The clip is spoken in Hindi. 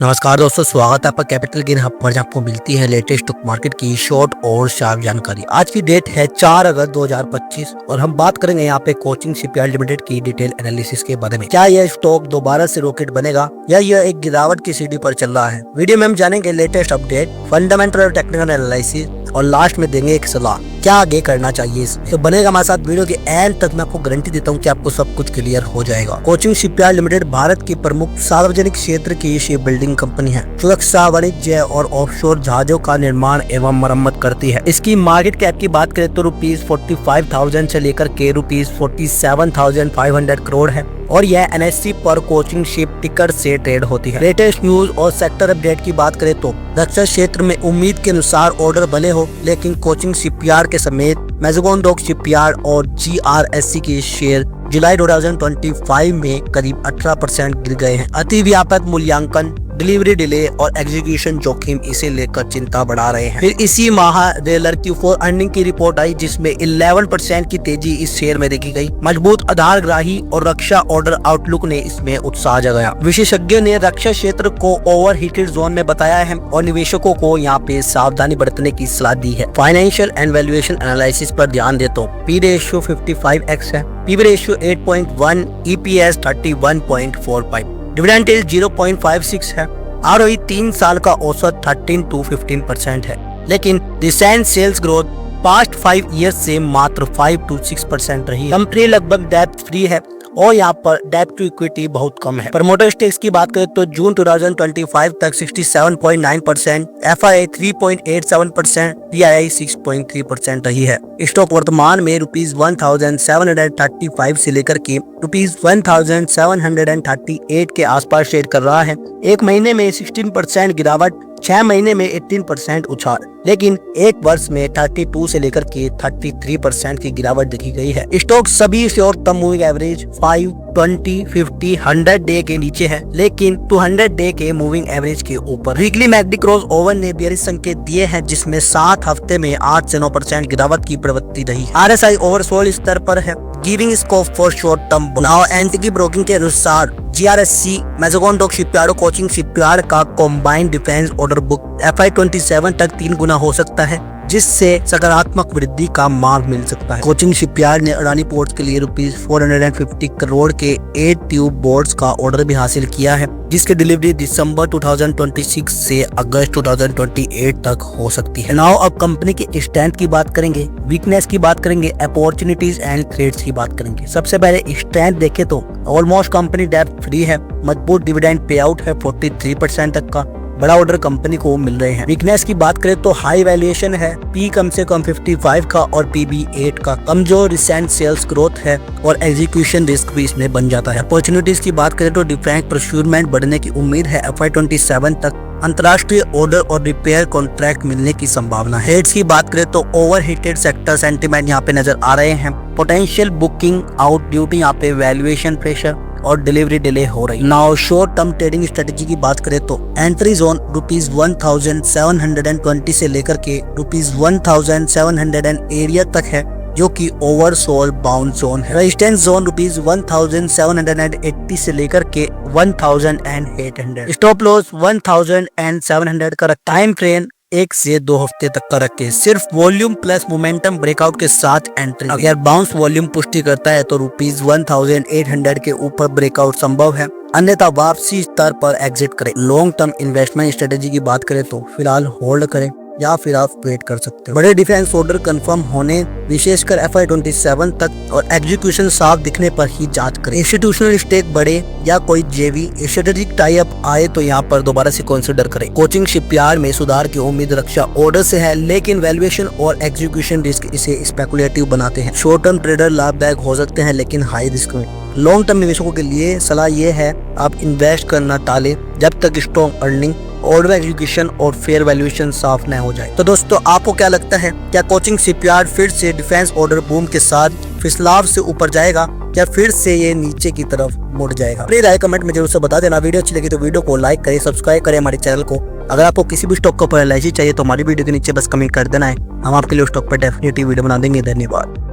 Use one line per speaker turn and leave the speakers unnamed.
नमस्कार दोस्तों, स्वागत है आपका कैपिटल गेन हब पर, जहां आपको मिलती है लेटेस्ट स्टॉक मार्केट की शॉर्ट और शार्प जानकारी। आज की डेट है 4 अगस्त 2025 और हम बात करेंगे यहाँ पे कोचिंग शिपयार्ड लिमिटेड की डिटेल एनालिसिस के बारे में। क्या यह स्टॉक दोबारा से रॉकेट बनेगा या यह एक गिरावट की सीढ़ी पर चल रहा है। वीडियो में हम जानेंगे लेटेस्ट अपडेट, फंडामेंटल और टेक्निकल एनालिसिस और लास्ट में देंगे एक सलाह, क्या आगे करना चाहिए। तो बनेगा हमारे साथ वीडियो के एंड तक। मैं आपको गारंटी देता हूँ कि आपको सब कुछ क्लियर हो जाएगा। कोचिंग शिपयार्ड लिमिटेड भारत की प्रमुख सार्वजनिक क्षेत्र की शिप बिल्डिंग कंपनी है। सुरक्षा, वाणिज्य और ऑफशोर जहाजों का निर्माण एवं मरम्मत करती है। इसकी मार्केट कैप की बात करें तो ₹45,000 से लेकर के ₹47,500 करोड़ है और यह NSE पर कोचिंग शिप टिकर से ट्रेड होती है। लेटेस्ट न्यूज और सेक्टर अपडेट की बात करें तो रक्षा क्षेत्र में उम्मीद के अनुसार ऑर्डर बने हो, लेकिन कोचिंग शिपयार्ड के समेत मैज़ागन डॉक शिपयार्ड और GRSC के शेयर जुलाई 2025 में करीब 18% गिर गए हैं। अति व्यापक मूल्यांकन, डिलीवरी डिले और एग्जीक्यूशन जोखिम इसे लेकर चिंता बढ़ा रहे हैं। फिर इसी माह रेलर Q4 अर्निंग की रिपोर्ट आई, जिसमें 11% की तेजी इस शेयर में देखी गई। मजबूत आधारग्राही और रक्षा ऑर्डर आउटलुक ने इसमें उत्साह जगाया। विशेषज्ञों ने रक्षा क्षेत्र को ओवरहीटेड जोन में बताया है और निवेशकों को यहाँ पे सावधानी बरतने की सलाह दी है। फाइनेंशियल एंड वैल्यूएशन एनालिसिस पर ध्यान दे तो P रेशियो 55x है, PB ratio 8.1, EPS 31.45, dividend yield 0.56 है, ROE 3 साल का औसत 13 to 15% है, लेकिन recent sales growth past 5 years से मात्र 5 to 6% रही है। कंपनी लगभग डेब्ट फ्री है और यहाँ पर डेट टू इक्विटी बहुत कम है। प्रमोटर स्टेक्स की बात करें तो जून 2025 तक 67.9%, FII 3.87%, PII 6.3% रही है। स्टॉक वर्तमान में ₹1,735 से लेकर के ₹1,738 के आसपास ट्रेड कर रहा है। एक महीने में 16% गिरावट, 6 महीने में 18% उछाल, लेकिन एक वर्ष में 32 से लेकर के 33% की गिरावट देखी गई है। स्टॉक सभी short term moving average 5, 20, 50, 100 day के नीचे है, लेकिन 200 डे के मूविंग एवरेज के ऊपर। वीकली मैकडी क्रॉस ओवर ने बेयरिश संकेत दिए हैं, जिसमें 7 हफ्ते में 8 से 9% गिरावट की प्रवृत्ति रही। RSI ओवरसोल्ड स्तर पर है, giving scope for short term. Now Antique broking के अनुसार GRSC Mazagon dock shipyard Cochin shipyard का combined defence order book FY27 तक 3 गुना हो सकता है, जिससे सकारात्मक वृद्धि का मार्ग मिल सकता है। कोचिंग शिपयार्ड ने अडानी पोर्ट्स के लिए ₹450 करोड़ के 8 ट्यूब बोट्स का ऑर्डर भी हासिल किया है, जिसकी डिलीवरी दिसंबर 2026 से अगस्त 2028 तक हो सकती है। नाउ अब कंपनी की स्ट्रेंथ की बात करेंगे, वीकनेस की बात करेंगे, अपॉर्चुनिटीज एंड थ्रेट्स की बात करेंगे। सबसे पहले स्ट्रेंथ देखें तो ऑलमोस्ट कंपनी डेब्ट फ्री है, मजबूत डिविडेंड पे आउट है 43% तक का, बड़ा ऑर्डर कंपनी को मिल रहे हैं। वीकनेस की बात करें तो हाई वैल्यूएशन है, P कम से कम 55 का और PB 8 का, कमजोर रिसेंट सेल्स ग्रोथ है और एग्जीक्यूशन रिस्क भी इसमें बन जाता है। अपॉर्चुनिटीज की बात करें तो डिफेंस प्रोक्योरमेंट बढ़ने की उम्मीद है, FY27 तक अंतर्राष्ट्रीय ऑर्डर और रिपेयर कॉन्ट्रैक्ट मिलने की संभावना है। हेड्स की बात करें तो ओवरहीटेड सेक्टर सेंटीमेंट यहाँ पे नजर आ रहे हैं, potential booking out due to यहाँ पे वैल्यूएशन प्रेशर और डिलीवरी डिले हो रही। Now short term trading strategy की बात करें तो एंट्री जोन ₹1,720 से लेकर के ₹1,700 एरिया तक है, जो कि ओवरसोल्ड बाउंड जोन है। रेजिस्टेंस जोन ₹1,780 से लेकर के 1,800। स्टॉप लॉस 1,700 का। टाइम फ्रेम 1 से 2 हफ्ते तक का रखे। सिर्फ वॉल्यूम प्लस मोमेंटम ब्रेकआउट के साथ एंट्री। अगर बाउंस वॉल्यूम पुष्टि करता है तो ₹1,800 के ऊपर ब्रेकआउट संभव है, अन्यथा वापसी स्तर पर एग्जिट करें। लॉन्ग टर्म इन्वेस्टमेंट स्ट्रेटेजी की बात करें तो फिलहाल होल्ड करें या फिर आप वेट कर सकते हो। बड़े डिफेंस ऑर्डर कंफर्म होने, विशेषकर FY27 तक और एग्जीक्यूशन साफ दिखने पर ही जांच करें। इंस्टीट्यूशनल स्टेक बढ़े या कोई JV स्ट्रेटेजिक टाई अप आए तो यहाँ पर दोबारा से कंसिडर करें। कोचिंग शिपयार्ड में सुधार की उम्मीद रक्षा ऑर्डर से है, लेकिन वैल्यूएशन और एग्जीक्यूशन रिस्क इसे स्पेकुलेटिव बनाते हैं। शॉर्ट टर्म ट्रेडर लाभदायक हो सकते हैं, लेकिन हाई रिस्क में। लॉन्ग टर्म निवेशकों के लिए सलाह ये है, आप इन्वेस्ट करना टालें जब तक स्ट्रॉन्ग अर्निंग, ऑर्डर एग्जीक्यूशन और फेयर वैल्यूएशन साफ न हो जाए। तो दोस्तों, आपको क्या लगता है, क्या कोचिंग शिपयार्ड फिर से डिफेंस ऑर्डर बूम के साथ फिसलाव से ऊपर जाएगा या फिर से ये नीचे की तरफ मुड़ जाएगा? अपनी राय कमेंट में जरूर से बता देना। वीडियो अच्छी लगी तो वीडियो को लाइक करें, सब्सक्राइब करें हमारे चैनल को। अगर आपको किसी भी स्टॉक का एनालिसिस चाहिए तो हमारी वीडियो के नीचे बस कमेंट कर देना है, हम आपके लिए स्टॉक पर डेफिनेटली वीडियो बना देंगे। धन्यवाद।